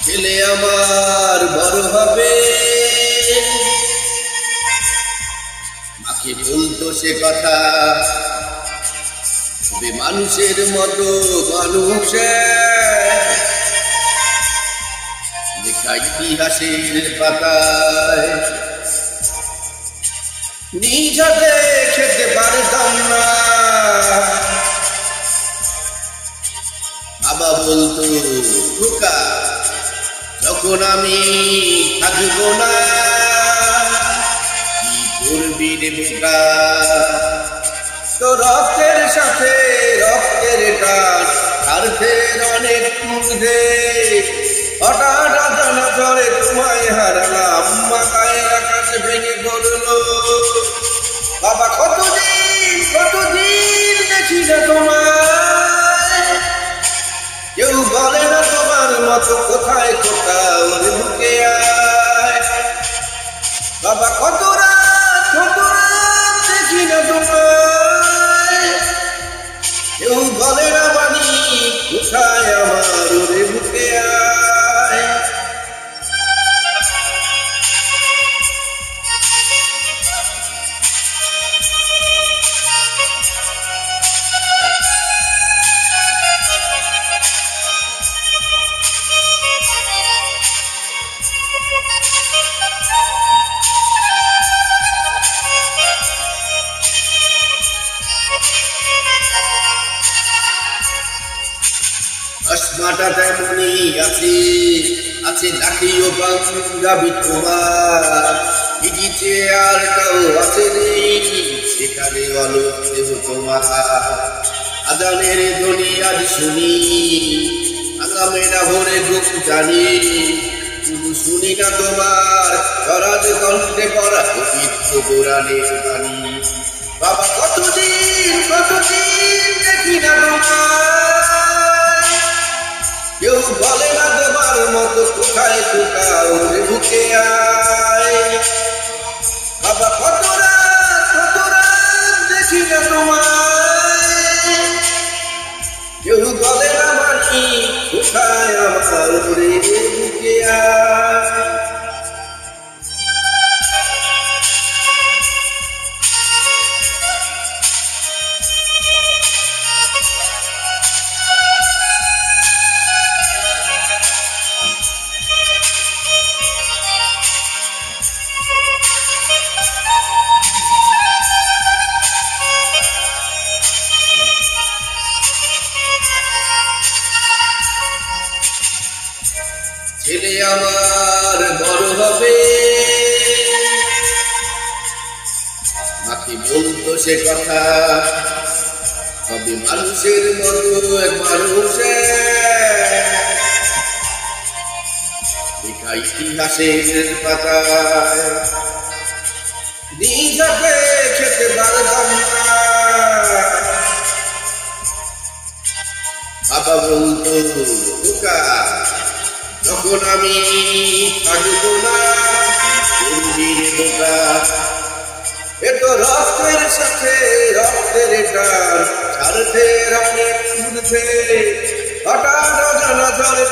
ছেলে আমার বড় হবে, মাকে বলতো সে কথা, তবে মানুষের মতো মানুষের লেখা ইতিহাসের পাতায় নিজ হাতে খেতে পারতাম না। বাবা বলতো, খোকা যখন আমি থাকবো না কি করবি রে বোকা, তো রক্তের সাথে রক্তের টান, স্বার্থের অনেক ঊর্ধ্বে হঠাৎ অজানা ঝড়ে তোমায় হারালাম, মাথায় আকাশ ভেঙে পড়লো। বাবা কতদিন দেখি না তোমায়, কেউ বলে না তোমার মতো কোথায় কোথা ওর বুকে আয়। বাবা কত রাত দেখি না তোমায়, কেউ বলে না বাড়ি কোথায় আমার ওর বুকে আয়। চশমাটা তেমনই আছে লাঠিও পাঞ্জাবি তোমার, ইজি চেয়ারটাও আছে রে সেখানে অলস দেহ তোমার। আজানের ধ্বনি আজ শুনি, আগামেরা ভরে ঘুম জানি, শুধু শুনি না তোমার স্বরাজ কণ্ঠে পড়া পবিত্র কোরআনের বাণী। বাবা কতদিন দেখি না তোমায়, কেউ বলে না তোমার মতো কোথায় কোথা ওর বুকে আয়। বাবা কত রাত দেখি না তোমায়, কেউ বলে না মানি কোথায় আমার ওর বুকে আয়। ছেলে আমার বড় হবে, মাকে বলতো সে কথা, তবে মানুষের মতো এক মানুষের লেখা ইতিহাসের পাতায় নিজ হাতে খেতে পারতাম না। বাবা বলতো, খোকা যখন আমি থাকবো না করবি রে বোকা, এ তো রক্তের সাথে রক্তের টান, স্বার্থের অনেক ঊর্ধ্বে হঠাৎ অজানা ঝড়ে